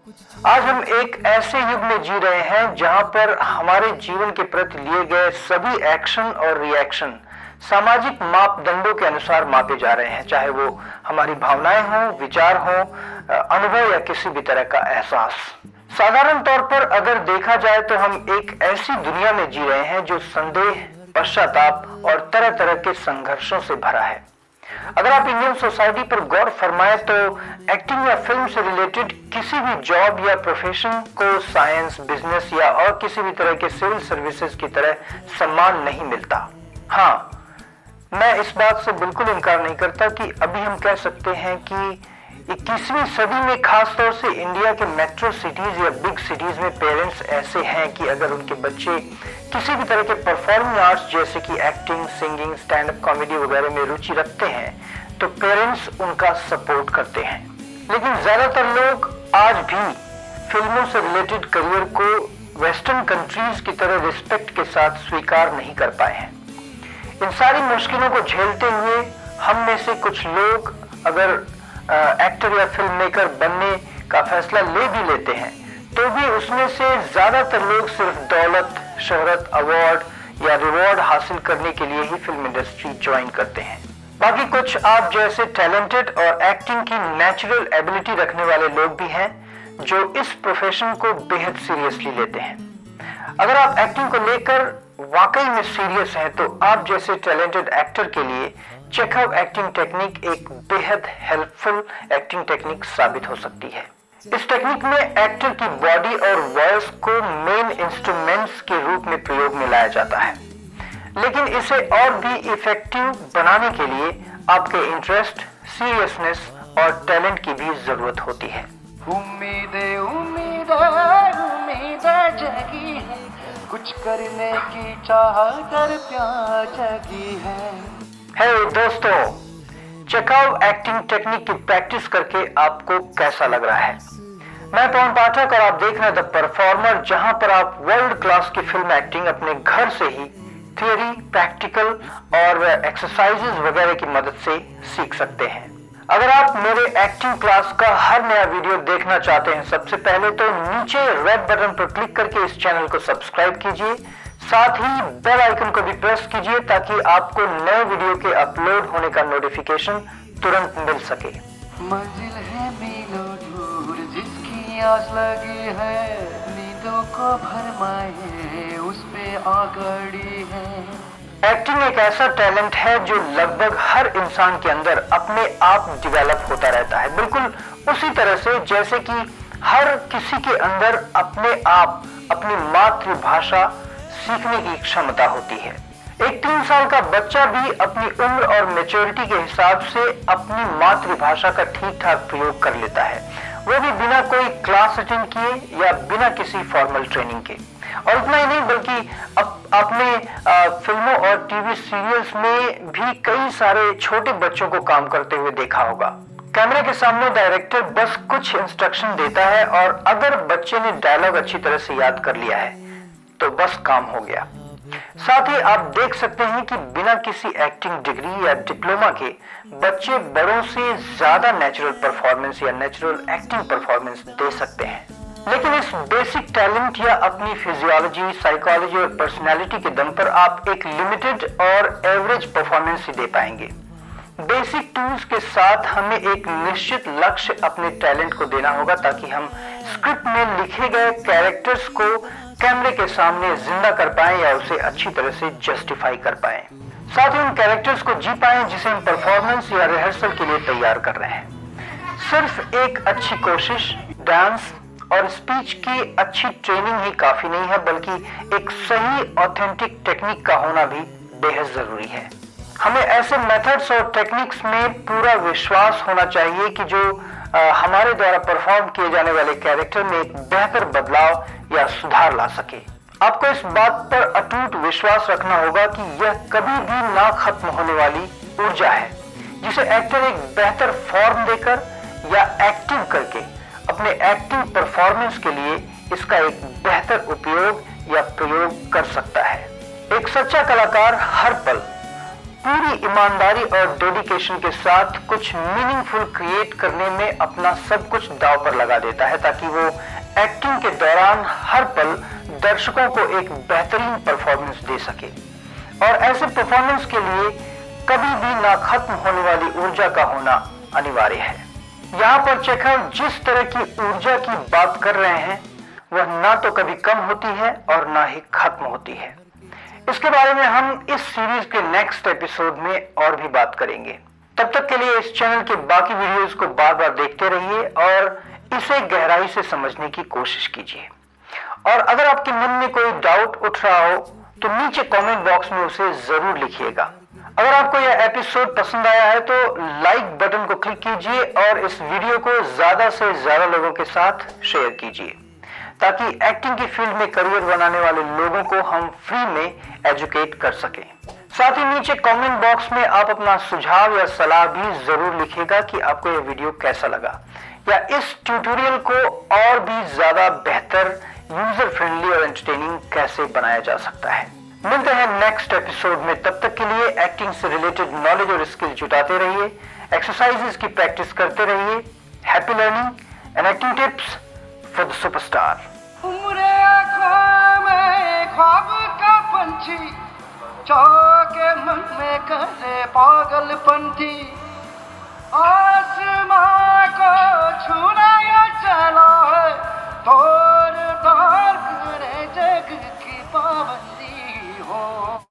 आज हम एक ऐसे युग में जी रहे हैं जहां पर हमारे जीवन के प्रति लिए गए सभी एक्शन और रिएक्शन सामाजिक मापदंडों के अनुसार मापे जा रहे हैं, चाहे वो हमारी भावनाएं हों, विचार हों, अनुभव या किसी भी तरह का एहसास। साधारण तौर पर अगर देखा जाए तो हम एक ऐसी दुनिया में जी रहे हैं जो संदेह, पश्चाताप और तरह तरह के संघर्षों से भरा है। अगर आप इंडियन सोसाइटी पर गौर फरमाएं तो एक्टिंग या फिल्म से रिलेटेड किसी भी जॉब या प्रोफेशन को साइंस, बिजनेस या और किसी भी तरह के सिविल सर्विसेज की तरह सम्मान नहीं मिलता। हाँ, मैं इस बात से बिल्कुल इनकार नहीं करता कि अभी हम कह सकते हैं कि 21वीं सदी में खासतौर से इंडिया के मेट्रो सिटीज या बिग सिटीज में पेरेंट्स ऐसे हैं कि अगर उनके बच्चे किसी भी तरह के परफॉर्मिंग आर्ट्स जैसे कि acting, singing, stand up comedy वगैरह में रुचि रखते हैं तो पेरेंट्स उनका सपोर्ट करते हैं। लेकिन ज्यादातर लोग आज भी फिल्मों से रिलेटेड करियर को वेस्टर्न कंट्रीज की तरह रिस्पेक्ट के साथ स्वीकार नहीं कर पाए हैं। इन सारी मुश्किलों को झेलते हुए हम में से कुछ लोग अगर एक्टर या फिल्म मेकर बनने का फैसला ले भी लेते हैं तो भी उसमें से ज्यादातर लोग सिर्फ दौलत, शोहरत, अवार्ड या रिवॉर्ड हासिल करने के लिए ही फिल्म इंडस्ट्री ज्वाइन करते हैं। बाकी कुछ आप जैसे टैलेंटेड और एक्टिंग की नेचुरल एबिलिटी रखने वाले लोग भी हैं जो इस प्रोफेशन को बेहद सीरियसली लेते हैं। अगर आप एक्टिंग को लेकर वाकई में सीरियस हैं तो आप जैसे टैलेंटेड एक्टर के लिए चेखव एक्टिंग टेक्निक एक बेहद हेल्पफुल एक्टिंग टेक्निक साबित हो सकती है। इस टेक्निक में एक्टर की बॉडी और वॉइस को मेन इंस्ट्रूमेंट्स के रूप में प्रयोग में लाया जाता है, लेकिन इसे और भी इफेक्टिव बनाने के लिए आपके इंटरेस्ट, सीरियसनेस और टैलेंट की भी जरूरत होती है। उम्मीदें उम्मीदें उम्मीदें जगी है, कुछ करने की चाहत कर प्यार जगी है। हे दोस्तों, चेखव एक्टिंग टेक्निक की प्रैक्टिस करके आपको कैसा लग रहा है? मैं पवन पाठक और आप देख रहे हैं द परफॉर्मर, जहां पर आप वर्ल्ड क्लास की फिल्म एक्टिंग अपने घर से ही थियरी, प्रैक्टिकल और एक्सरसाइजेज वगैरह की मदद से सीख सकते हैं। अगर आप मेरे एक्टिंग क्लास का हर नया वीडियो देखना चाहते हैं, सबसे पहले तो नीचे रेड बटन पर क्लिक करके इस चैनल को सब्सक्राइब कीजिए, साथ ही बेल आइकन को भी प्रेस कीजिए ताकि आपको नए वीडियो के अपलोड होने का नोटिफिकेशन तुरंत मिल सके। मंजिल है मीलों दूर जिसकी आस लगी है, नींदों को भरमाए उस पे आगड़ी है। एक्टिंग एक ऐसा टैलेंट है जो लगभग हर इंसान के अंदर अपने आप डेवलप होता रहता है, बिल्कुल उसी तरह से जैसे कि हर किसी के अंदर अपने आप अपनी मातृभाषा सीखने की क्षमता होती है। एक 3 साल का बच्चा भी अपनी उम्र और मैच्योरिटी के हिसाब से अपनी मातृभाषा का ठीक ठाक प्रयोग कर लेता है, वो भी बिना कोई क्लास अटेंड किए या बिना किसी फॉर्मल ट्रेनिंग के। और इतना ही नहीं बल्कि आपने फिल्मों और टीवी सीरियल्स में भी कई सारे छोटे बच्चों को काम करते हुए देखा होगा। कैमरे के सामने डायरेक्टर बस कुछ इंस्ट्रक्शन देता है और अगर बच्चे ने डायलॉग अच्छी तरह से याद कर लिया है तो बस काम हो गया। साथ ही आप देख सकते हैं कि बिना किसी एक्टिंग डिग्री या डिप्लोमा के बच्चे बड़ों से ज्यादा नेचुरल परफॉर्मेंस या नेचुरल एक्टिंग परफॉर्मेंस दे सकते हैं। लेकिन इस बेसिक टैलेंट या अपनी फिजियोलॉजी, साइकोलॉजी और पर्सनालिटी के दम पर आप एक लिमिटेड और एवरेज परफॉर्मेंस ही दे पाएंगे। बेसिक टूल्स के साथ हमें एक निश्चित लक्ष्य अपने टैलेंट को देना होगा ताकि हम स्क्रिप्ट में लिखे गए कैरेक्टर्स को कैमरे के सामने जिंदा कर पाएं या उसे अच्छी तरह से जस्टिफाई कर पाएं। साथ ही उन कैरेक्टर्स को जी पाएं जिसे हम परफॉर्मेंस या रिहर्सल के लिए तैयार कर रहे हैं। सिर्फ एक अच्छी कोशिश, डांस और स्पीच की अच्छी ट्रेनिंग ही काफी नहीं है, बल्कि एक सही ऑथेंटिक टेक्निक का होना भी बेहद जरूरी है। हमें ऐसे मेथड्स और टेक्निक्स में पूरा विश्वास होना चाहिए कि जो हमारे द्वारा परफॉर्म किए जाने वाले कैरेक्टर में एक बेहतर बदलाव या सुधार ला सके। आपको इस बात पर अटूट विश्वास रखना होगा कि यह कभी भी ना खत्म होने वाली ऊर्जा है जिसे एक्टर एक बेहतर फॉर्म देकर या एक्टिव करके अपने एक्टिंग परफॉर्मेंस के लिए इसका एक बेहतर उपयोग या प्रयोग कर सकता है। एक सच्चा कलाकार हर पल पूरी ईमानदारी और डेडिकेशन के साथ कुछ मीनिंगफुल क्रिएट करने में अपना सब कुछ दांव पर लगा देता है, ताकि वो एक्टिंग के दौरान हर पल दर्शकों को एक बेहतरीन परफॉर्मेंस दे सके। और ऐसे परफॉर्मेंस के लिए कभी भी ना खत्म होने वाली ऊर्जा का होना अनिवार्य है। यहाँ पर चेखव जिस तरह की ऊर्जा की बात कर रहे हैं वह ना तो कभी कम होती है और ना ही खत्म होती है। इसके बारे में हम इस सीरीज के नेक्स्ट एपिसोड में और भी बात करेंगे। तब तक के लिए इस चैनल के बाकी वीडियोस को बार बार देखते रहिए और इसे गहराई से समझने की कोशिश कीजिए। और अगर आपके मन में कोई डाउट उठ रहा हो तो नीचे कमेंट बॉक्स में उसे जरूर लिखिएगा। अगर आपको यह एपिसोड पसंद आया है तो लाइक बटन को क्लिक कीजिए और इस वीडियो को ज्यादा से ज्यादा लोगों के साथ शेयर कीजिए, ताकि एक्टिंग की फील्ड में करियर बनाने वाले लोगों को हम फ्री में एजुकेट कर सकें। साथ ही नीचे कमेंट बॉक्स में आप अपना सुझाव या सलाह भी जरूर लिखिएगा कि आपको यह वीडियो कैसा लगा या इस ट्यूटोरियल को और भी ज्यादा बेहतर, यूजर फ्रेंडली और एंटरटेनिंग कैसे बनाया जा सकता है। मिलते हैं नेक्स्ट एपिसोड में। तब तक के लिए एक्टिंग से रिलेटेड नॉलेज और स्किल जुटाते रहिए, एक्सरसाइजेस की प्रैक्टिस करते रहिए। Happy learning and acting tips for the superstar. उम्रे आँखों में ख्वाब का पंछी चौके मन में करे पागलपंथी।